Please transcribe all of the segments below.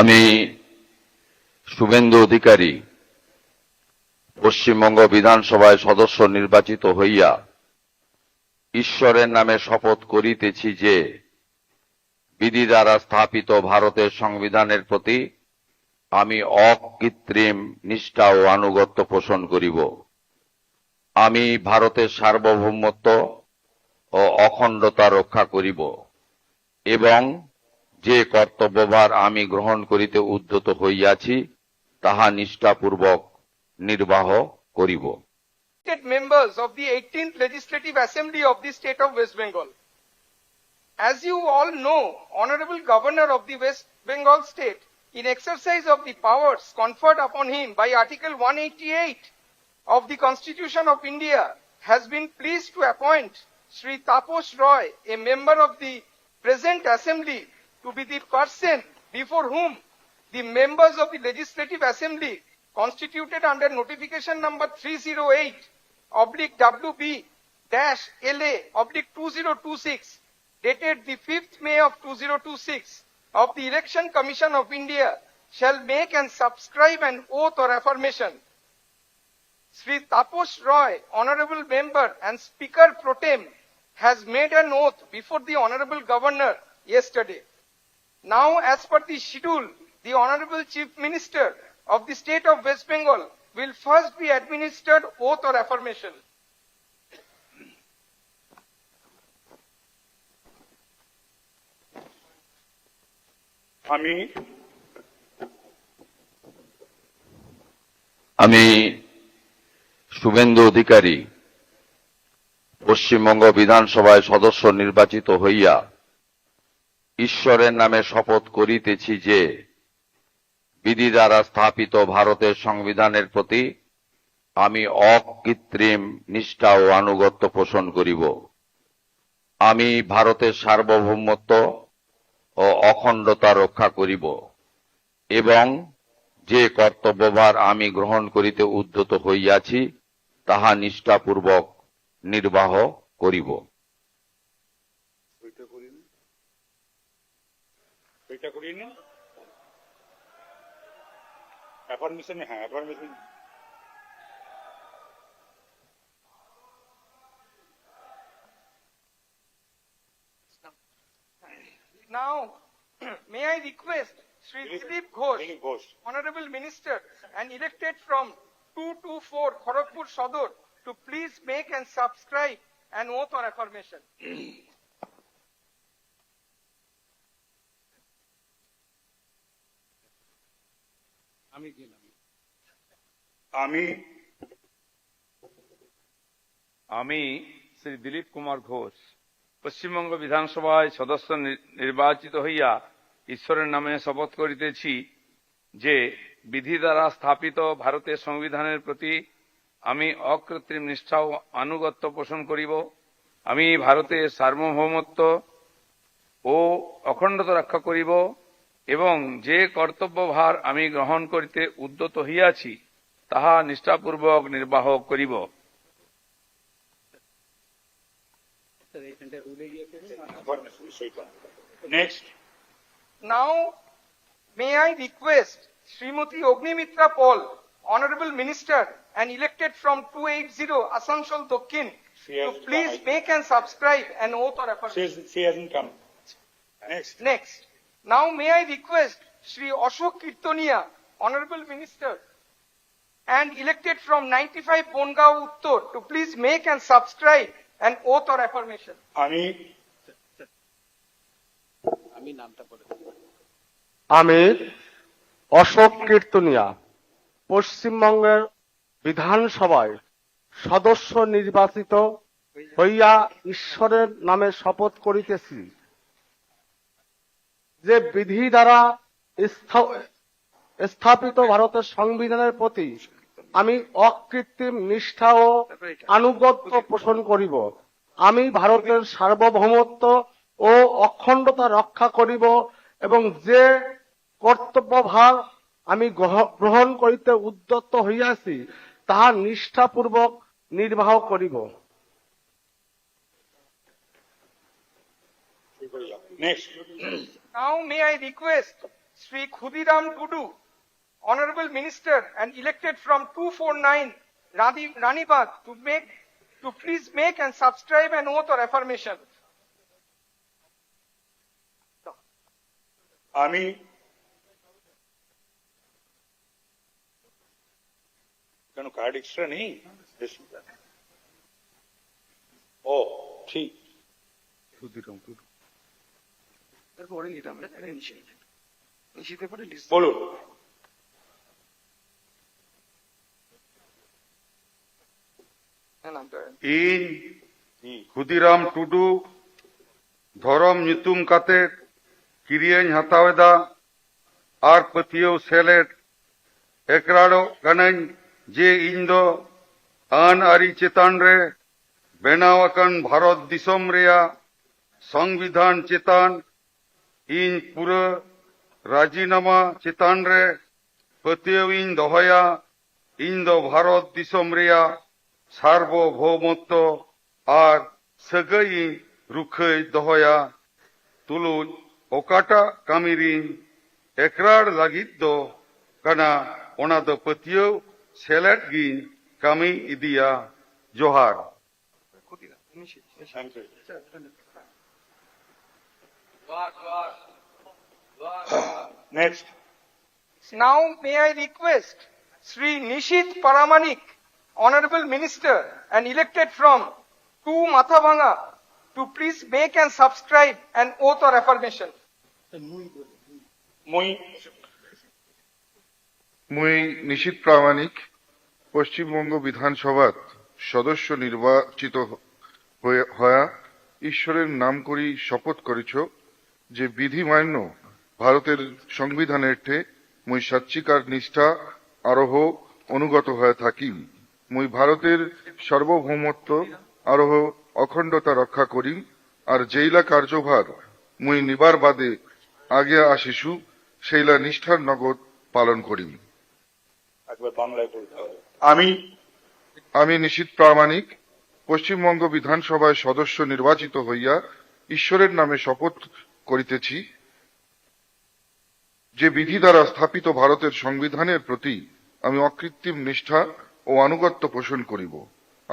আমি শুভেন্দু অধিকারী পশ্চিমবঙ্গ বিধানসভায় সদস্য নির্বাচিত হইয়া ঈশ্বরের নামে শপথ করিতেছি যে বিধি দ্বারা স্থাপিত ভারতের সংবিধানের প্রতি আমি অকৃত্রিম নিষ্ঠা ও আনুগত্য পোষণ করিব। আমি ভারতের সার্বভৌমত্ব ও অখণ্ডতা রক্ষা করিব এবং যে কর্তব্যভার আমি গ্রহণ করিতে উদ্যত হইয়াছি তাহা নিষ্ঠাপূর্বক নির্বাহ করিব। Members of the 18th Legislative Assembly of the State of West Bengal. As you all know, Honorable Governor of the West Bengal State, in exercise of the powers conferred upon him by Article 188 of the Constitution of India, has been pleased to appoint Sri Taposh Roy, a member of the present Assembly, to be the person before whom the members of the Legislative Assembly constituted under notification number 308/WB-LA/2026 dated the 5th May of 2026 of the Election Commission of India shall make and subscribe an oath or affirmation. Sri Taposh Roy, Honorable Member and Speaker Pro Tem, has made an oath before the Honorable Governor yesterday. Now, as per the schedule, the Honorable Chief Minister of the State of West Bengal will first be administered oath or affirmation. আমি শুভেন্দু অধিকারী পশ্চিমবঙ্গ বিধানসভায় সদস্য নির্বাচিত হইয়া ঈশ্বরের নামে শপথ করিতেছি যে বিধি দ্বারা স্থাপিত ভারতের সংবিধানের প্রতি আমি অকৃত্রিম নিষ্ঠা ও আনুগত্য পোষণ করিব। আমি ভারতের সার্বভৌমত্ব ও অখণ্ডতা রক্ষা করিব এবং যে কর্তব্যভার আমি গ্রহণ করিতে উদ্যত হইয়াছি তাহা নিষ্ঠাপূর্বক নির্বাহ করিব। Now, may I request Sri Dilip Ghosh, Honorable Minister and elected from 224 Kharagpur Sadar, to please make and subscribe an oath or affirmation. আমি শ্রী দিলীপ কুমার ঘোষ পশ্চিমবঙ্গ বিধানসভায় সদস্য নির্বাচিত হইয়া ঈশ্বরের নামে শপথ করিতেছি যে বিধি দ্বারা স্থাপিত ভারতের সংবিধানের প্রতি আমি অকৃত্রিম নিষ্ঠা ও আনুগত্য পোষণ করিব। আমি ভারতের সার্বভৌমত্ব ও অখণ্ডতা রক্ষা করিব এবং যে কর্তব্যভার আমি গ্রহণ করিতে উদ্যত হইয়াছি তাহা নিষ্ঠাপূর্বক নির্বাহ করিব। Next. Now, may I request Srimati Ognimitra Paul, Honorable Minister and elected from 280 Asansol Dokkin, to please make and subscribe an oath or affirmation. She hasn't come. Next. Now, may I request Sri Ashok Kirtonia, Honorable Minister and elected from 95 Bongao Uttor, to please make and subscribe an oath or affirmation. আমি অশোক কীর্তনিয়া পশ্চিমবঙ্গের বিধানসভায় সদস্য নির্বাচিত হইয়া ঈশ্বরের নামে শপথ করিতেছি যে বিধি দ্বারা স্থাপিত ভারতের সংবিধানের প্রতি আমি অকৃত্রিম নিষ্ঠা ও আনুগত্য পোষণ করিব। আমি ভারতের সার্বভৌমত্ব ও অখণ্ডতা রক্ষা করিব এবং যে কর্তব্যভার আমি গ্রহণ করিতে উদ্যত হইয়াছি তাহা নিষ্ঠাপূর্বক নির্বাহ করিব। Next. Now may I request Sri Khudiram Tudu, Honorable Minister and elected from 249 Ranibagh to please make and subscribe an oath or affirmation. আমি কেন কার্ড এক্সট্রা নেই? ও ঠিক বলুন। ᱤᱧ ᱠᱷᱩᱫᱤᱨᱟᱢ ᱴᱩᱰᱩ ᱫᱷᱚᱨᱚᱢ ᱧᱩᱛᱩᱢ ᱠᱟᱛᱮ ᱠᱤᱨᱤᱭᱟᱹᱧ ᱦᱟᱛᱟᱣᱮᱫᱟ ᱟᱨ ᱯᱟᱹᱛᱭᱟᱹᱣ ᱥᱮᱞᱮᱫ ᱮᱠᱨᱟᱲᱚᱜ ᱠᱟᱹᱱᱟᱹᱧ ᱡᱮ ᱤᱧ ᱫᱚ ᱟᱹᱱ ᱟᱹᱨᱤ ᱪᱮᱛᱟᱱ ᱨᱮ ᱵᱮᱱᱟᱣ ᱟᱠᱟᱱ ᱵᱷᱟᱨᱚᱛ ᱫᱤᱥᱚᱢ ᱨᱮᱭᱟᱜ ᱥᱚᱝᱵᱤᱫᱷᱟᱱ ᱪᱮᱛᱟᱱ ᱤᱧ ᱯᱩᱨᱟᱹ ᱨᱟᱡᱤᱱᱟᱢᱟ ᱪᱮᱛᱟᱱ ᱨᱮ ᱯᱟᱹᱛᱭᱟᱹᱣ ᱤᱧ ᱫᱚᱦᱚᱭᱟ। ᱤᱧ ᱫᱚ ᱵᱷᱟᱨᱚᱛ ᱫᱤᱥᱚᱢ ᱨᱮᱭᱟᱜ ᱥᱟᱨᱵᱚᱵᱷৌমত্ব ᱟᱨ ᱥᱟᱹᱜᱟᱹᱭ ᱤᱧ ᱨᱩᱠᱷᱟᱹᱭ ᱫᱚᱦᱚᱭᱟ। ᱛᱩᱞᱩᱡ ᱚᱠᱟᱴᱟᱜ ᱠᱟᱹᱢᱤ ᱨᱤᱧ ᱮᱠᱨᱟᱲ ᱞᱟᱹᱜᱤᱫ ᱫᱚ ᱠᱟᱱᱟ ᱚᱱᱟ ᱫᱚ ᱯᱟᱹᱛᱭᱟᱹᱣ ᱥᱮᱞᱮᱫ ᱜᱤᱧ ᱠᱟᱹᱢᱤ ᱤᱫᱤᱭᱟ। ᱡᱚᱦᱟᱨ। Thank you. Next. Now may I request Sri Nishit Paramanik, Honorable Minister and elected from 2 Mathabanga to please make and subscribe an oath or affirmation. মই মুই নিশীথ প্রামাণিক পশ্চিমবঙ্গ বিধানসভার সদস্য নির্বাচিত হয়া ঈশ্বরের নাম করি শপথ করেছ যে বিধি মান্য ভারতের সংবিধানের ঠে মুই সাচ্চিকার নিষ্ঠা আরোহ অনুগত হয়ে থাকি। মুই ভারতের সার্বভৌমত্ব আরোহ অখণ্ডতা রক্ষা করি আর যেইলা কার্যভার মুই নিবার বাদে আগে আসিছু সেইলা নিষ্ঠার নগদ পালন করি। একবার বাংলায় বলতে হবে। আমি নিশীথ প্রামাণিক পশ্চিমবঙ্গ বিধানসভায় সদস্য নির্বাচিত হইয়া ঈশ্বরের নামে শপথ করিতেছি যে বিধি দ্বারা স্থাপিত ভারতের সংবিধানের প্রতি আমি অকৃত্রিম নিষ্ঠা ও আনুগত্য পোষণ করিব।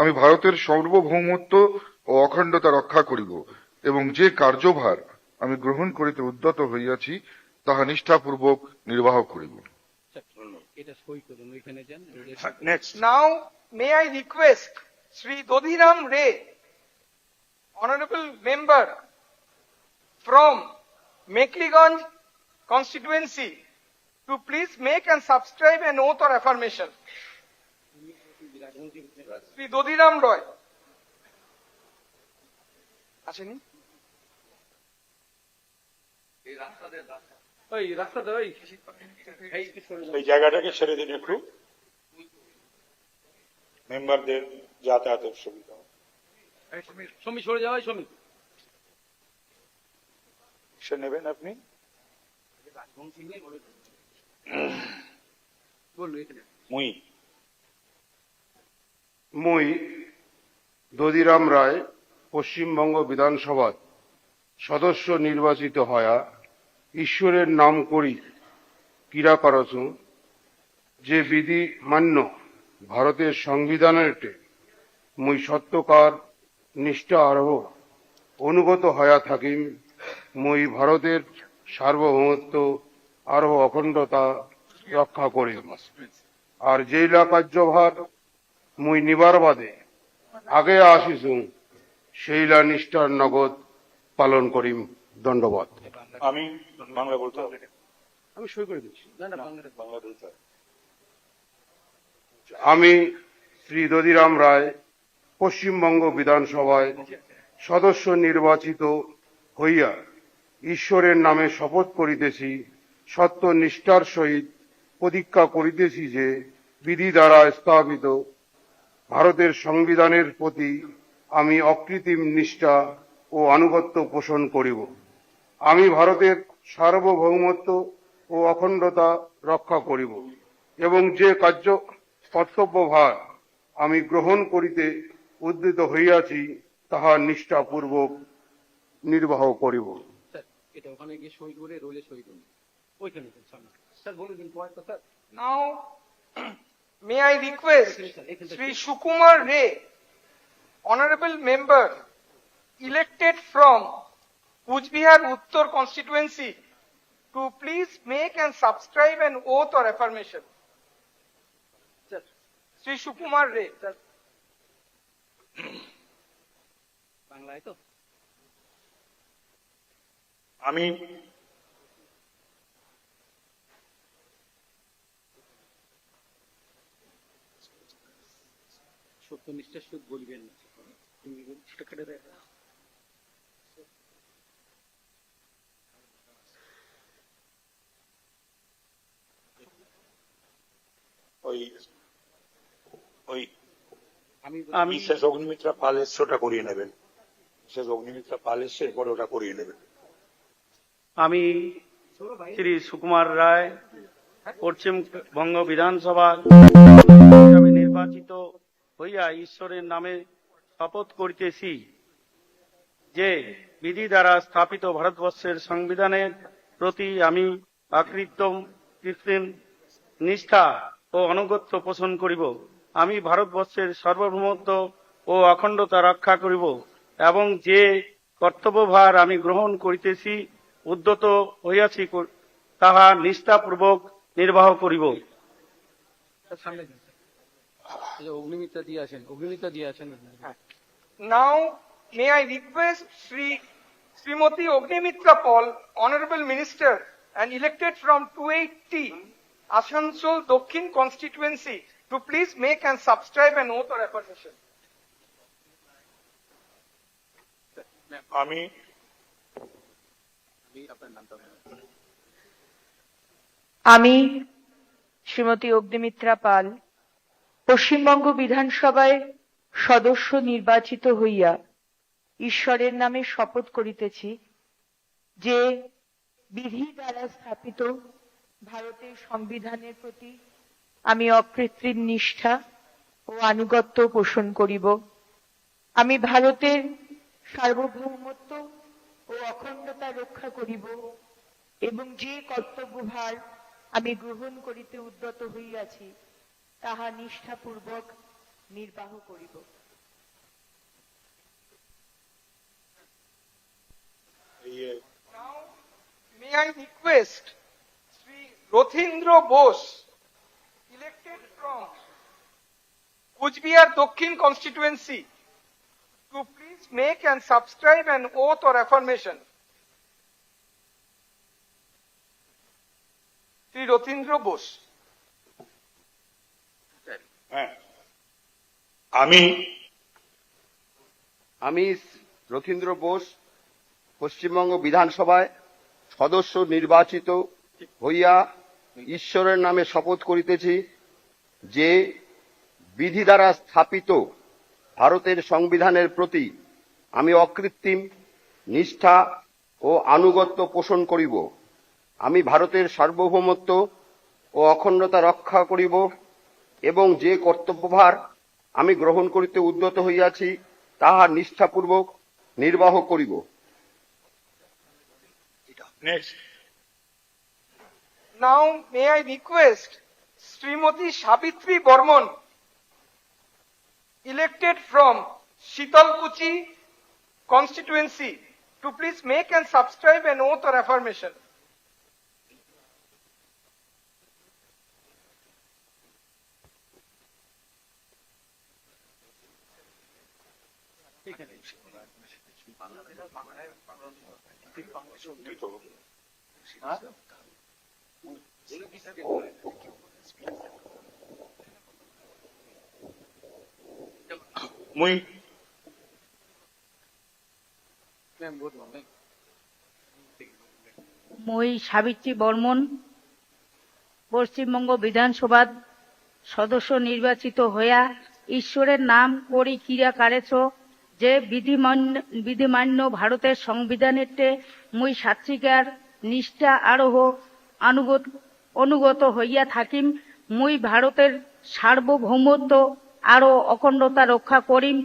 আমি ভারতের সার্বভৌমত্ব ও অখণ্ডতা রক্ষা করিব এবং যে কার্যভার আমি গ্রহণ করিতে উদ্যত হইয়াছি তাহা নিষ্ঠাপূর্বক নির্বাহ করিব। Next. Now may I request Sri Dodhiram Ray, Honorable Member from Mekliganj constituency to please make and subscribe an oath or affirmation. Sri Dodhiram Roy. আসেনি? এই জায়গাটাকে ছেড়ে দিন একটু, মেম্বারদের যাতায়াতের সুবিধা। সমী সরে যাওয়াই সমী সে নেবেন আপনি? মুই দধিরাম রায় পশ্চিমবঙ্গ বিধানসভার সদস্য নির্বাচিত হয়া ঈশ্বরের নাম করি কিরা করছু যে বিধি মান্য ভারতের সংবিধানের মুই সত্যকার নিষ্ঠা আরোহ অনুগত হয়া থাকিম। মুই ভারতের সার্বভৌমত্ব আরোহ অখণ্ডতা রক্ষা করিম আর যেইলা কার্যভার মুই নিবার বাদে আগে আসিছু সেইলা নিষ্ঠার নগদ পালন করিম। দণ্ডবাদ। আমি বাংলা বলতে হবে। আমি সই করে দিচ্ছি। বাংলা বলতে হবে। আমি শ্রী দধিরাম রায় পশ্চিমবঙ্গ বিধানসভায় সদস্য নির্বাচিত হইয়া ঈশ্বরের নামে শপথ করিতেছি সত্য নিষ্ঠার সহিত প্রতিজ্ঞা করিতেছি যে বিধি দ্বারা স্থাপিত ভারতের সংবিধানের প্রতি আমি অকৃত্রিম নিষ্ঠা ও আনুগত্য পোষণ করিব। আমি ভারতের সার্বভৌমত্ব ও অখণ্ডতা রক্ষা করিব এবং যে কর্তব্যভার আমি গ্রহণ করিতে উদ্যত হইয়াছি তাহা নিষ্ঠাপূর্বক নির্বাহ করিব। এটা ওখানে গিয়ে সই করে রোলে সই করুন। ওইখানে সামনে স্যার বলে দিন পয়েন্টটা sir Now, may I request Sri Shukumar Ray, Honorable Member, elected from Kujbihar Uttar constituency, to please make and subscribe an oath or affirmation. Sir Sri Shukumar Ray. Sir বাংলায় তো আমি সত্যনিষ্ঠার সুদ বলবেন না তুমি সেটা কেটে দেয় ওই ওই আমি মিসেস অগ্নিমিত্রা পাল এসছে ওটা করিয়ে নেবেন। মিসেস অগ্নিমিত্রা পাল এসছে এরপরে ওটা করিয়ে নেবেন। আমি শ্রী সুকুমার রায় পশ্চিমবঙ্গ বিধানসভা হিসাবে নির্বাচিত হইয়া ঈশ্বরের নামে শপথ করিতেছি যে বিধি দ্বারা স্থাপিত ভারতবর্ষের সংবিধানের প্রতি আমি কৃত্রিম নিষ্ঠা ও আনুগত্য পোষণ করিব। আমি ভারতবর্ষের সার্বভৌমত্ব ও অখণ্ডতা রক্ষা করিব এবং যে কর্তব্যভার আমি গ্রহণ করিতেছি উদ্যত হইয়াছি তাহা নিষ্ঠাপূর্বক নির্বাহ করিব। সামনে দিন স্যার অগ্নিমিত্রা দিয়ে আছেন Now, may I request Srimati Ognimitra Paul, Honorable Minister, and elected from 280 Asansol Dokhin constituency, to please make and subscribe an oath or affirmation. আমি আপনার নামটা আমি শ্রীমতী অগ্নিমিত্রা পাল পশ্চিমবঙ্গ বিধানসভায় সদস্য নির্বাচিত হইয়া ঈশ্বরের নামে শপথ করিতেছি যে বিধি দ্বারা স্থাপিত ভারতের সংবিধানের প্রতি আমি অকৃত্রিম নিষ্ঠা ও আনুগত্য পোষণ করিব। আমি ভারতের সার্বভৌমত্ব ও অখণ্ডতা রক্ষা করিব এবং যে কর্তব্যভার আমি গ্রহণ করিতে উদ্যত হইয়াছি তাহা নিষ্ঠাপূর্বক নির্বাহ করিব। Now, may I request Sri Rothindra Bose, elected from Kujbihar Dokhin constituency, to please make and subscribe an oath or affirmation. Sri Rothindra Bose. হ্যাঁ আমি আমি রথীন্দ্র বোস পশ্চিমবঙ্গ বিধানসভায় সদস্য নির্বাচিত হইয়া ঈশ্বরের নামে শপথ করিতেছি যে বিধি দ্বারা স্থাপিত ভারতের সংবিধানের প্রতি আমি অকৃত্রিম নিষ্ঠা ও আনুগত্য পোষণ করিব। আমি ভারতের সার্বভৌমত্ব ও অখণ্ডতা রক্ষা করিব এবং যে কর্তব্যভার আমি গ্রহণ করিতে উদ্যত হইয়াছি তাহা নিষ্ঠাপূর্বক নির্বাহ করিব। Next Now, may I request Srimati Savitri Burman, elected from Shitalkuchi constituency, to please make and subscribe an oath or affirmation. মুই ম্যাম বলুন মই সাবিত্রী বর্মন পশ্চিমবঙ্গ বিধানসভার সদস্য নির্বাচিত হইয়া ঈশ্বরের নাম করি ক্রিয়া কারেছ যে বিধিমান্য ভারতের সংবিধানেতে মুই সাত্বিকার নিষ্ঠা আরোহ অনুগত হইয়া থাকিম। মুই ভারতের সার্বভৌমত্ব আরো অখণ্ডতা রক্ষা করিম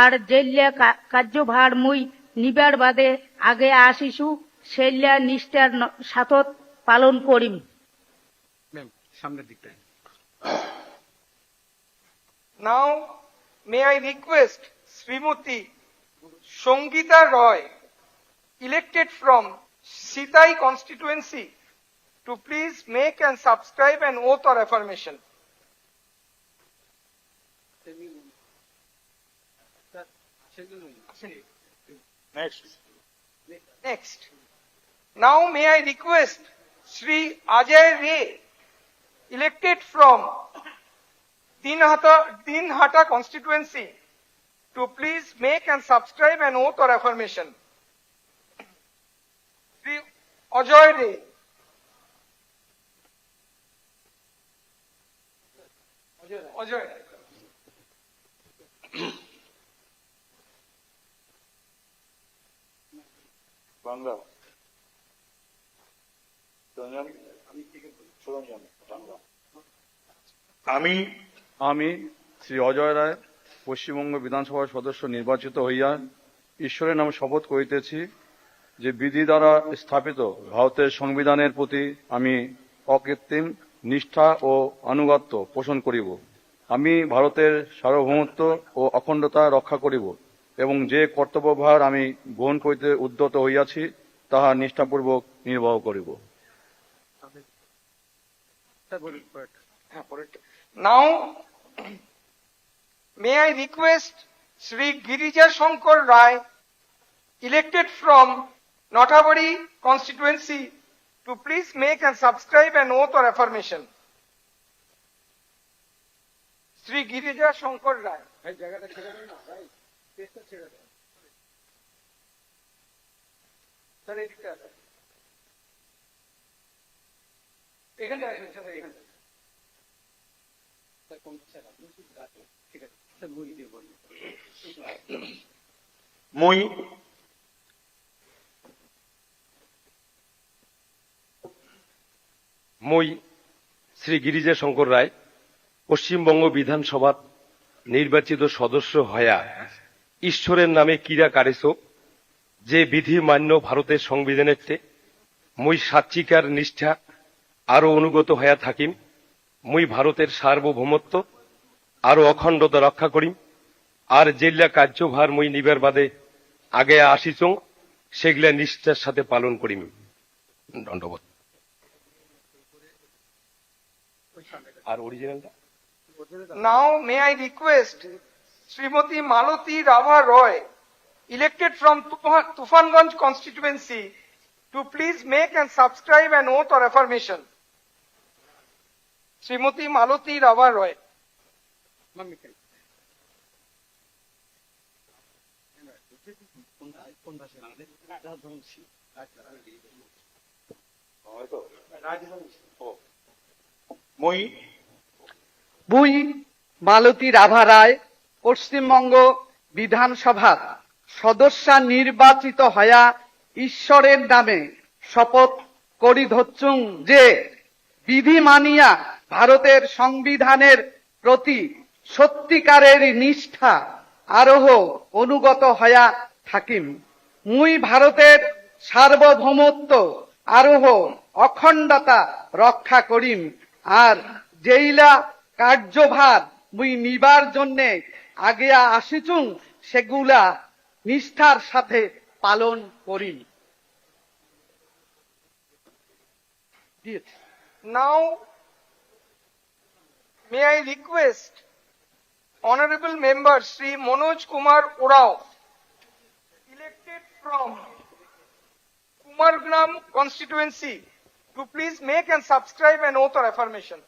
আর জেলিয়া কার্যভার মুই নিবার বাদে আগে আসিছু সেলিয়া নিষ্ঠার সাথত পালন করিম। ম্যাম সামনের দিকটায়। Now, may I request Srimati Sangita Roy, elected from Sitai constituency, to please make and subscribe an oath or affirmation. Next. Now may I request Sri Ajay Ray, elected from Dinhata constituency, to please make and subscribe an oath or affirmation. Sri Ajay Ray. Ajay. Bangla আমি আমি শ্রী অজয় রায় পশ্চিমবঙ্গ বিধানসভার সদস্য নির্বাচিত হইয়া ঈশ্বরের নামে শপথ করিতেছি যে বিধি দ্বারা স্থাপিত ভারতের সংবিধানের প্রতি আমি অকৃত্রিম নিষ্ঠা ও আনুগত্য পোষণ করিব। আমি ভারতের সার্বভৌমত্ব ও অখণ্ডতা রক্ষা করিব এবং যে কর্তব্যভার আমি গ্রহণ করিতে উদ্যত হইয়াছি তাহা নিষ্ঠাপূর্বক নির্বাহ করিব। Now, may I request Sri Girija Shankar Rai, elected from Notabari constituency, to please make and subscribe an oath or affirmation. Sri Girija Shankar Rai. ভাই জায়গাটা ছেড়ে দেন না ভাই, পেজটা ছেড়ে দেন। Sir, এদিকটা আসেন। এখানটা আসেন, স্যার, এখানটা। স্যার কোনটা ছেড়ে আপনি শুধু রাখেন। ঠিক আছে স্যার, বই দিয়ে বলুন। মই মই শ্রী গিরিজা শঙ্কর রায় পশ্চিমবঙ্গ বিধানসভার নির্বাচিত সদস্য হয়া ঈশ্বরের নামে কিরা কারেছ যে বিধি মান্য ভারতের সংবিধানের মই সাচ্চিকার নিষ্ঠা আরো অনুগত হয়া থাকিম। মই ভারতের সার্বভৌমত্ব আরো অখণ্ডতা রক্ষা করিম আর যেগুলা কার্যভার মই নিবার বাদে আগে আসিছং সেগুলা নিষ্ঠার সাথে পালন করিম। দণ্ডবোধ। আর অরিজিনালটা Now, may I request Srimati Malati Rava Roy, elected from Tufanganj constituency, to please make and subscribe an oath or affirmation. Srimati Malati Rava Roy. Mummy খাই। কোন ভাষা আমাদের রাজবংশী। মই বুই মালতী রাভা রায় পশ্চিমবঙ্গ বিধানসভার সদস্য নির্বাচিত হয়া ঈশ্বরের নামে শপথ করি ধরছুং যে বিধি মানিয়া ভারতের সংবিধানের প্রতি সত্যিকারের নিষ্ঠা আরোহ অনুগত হয়া থাকিম। মুই ভারতের সার্বভৌমত্ব আরোহ অখণ্ডতা রক্ষা করিম আর যেইলা কার্যভার মুই নিবার জন্যে আগিয়া আসিছুং সেগুলা নিষ্ঠার সাথে পালন করিম। Now, may I request Honorable Member Sri Manoj Kumar Urao, elected from Kumargram constituency, to please make and subscribe an oath or affirmation.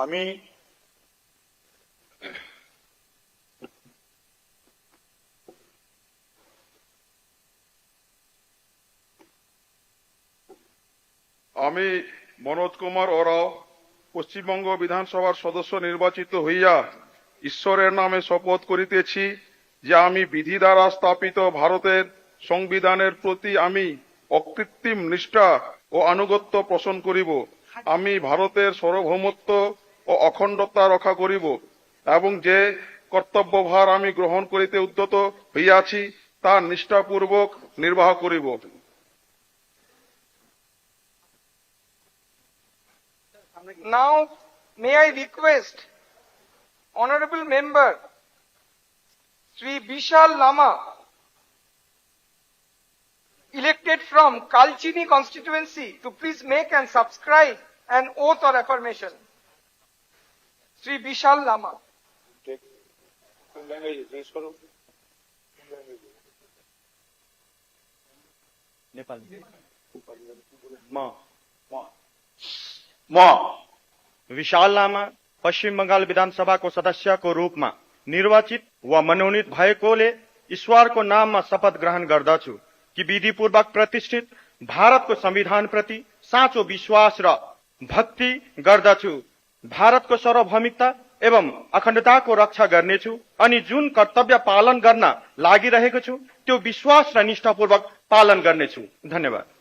আমি আমি মনোজ কুমার ওরাও পশ্চিমবঙ্গ বিধানসভার সদস্য নির্বাচিত হইয়া ঈশ্বরের নামে শপথ করিতেছি যে আমি বিধি দ্বারা স্থাপিত ভারতের সংবিধানের প্রতি আমি অকৃত্রিম নিষ্ঠা ও আনুগত্য পোষণ করিব। আমি ভারতের সার্বভৌমত্ব ও অখণ্ডতা রক্ষা করিব এবং যে কর্তব্যভার আমি গ্রহণ করিতে উদ্যত হইয়াছি তা নিষ্ঠাপূর্বক নির্বাহ করিব। Now, may I request Honorable Member Sri Vishal Lama, elected from Kalchini constituency, to please make and subscribe an oath or affirmation. Sri Vishal Lama. Vishal Lama पश्चिम बंगाल विधानसभाको सदस्यको रूपमा निर्वाचित वा मनोनित भएकोले ईश्वरको नाममा शपथ ग्रहण गर्दछु कि विधिपूर्वक प्रतिष्ठित भारतको संविधानप्रति साँचो विश्वास र भक्ति गर्दछु, भारतको सार्वभौमिकता एवं अखण्डताको रक्षा गर्नेछु अनि जुन कर्तव्य पालन गर्न लागिरहेको छु त्यो विश्वास र निष्ठापूर्वक पालन गर्नेछु। धन्यवाद।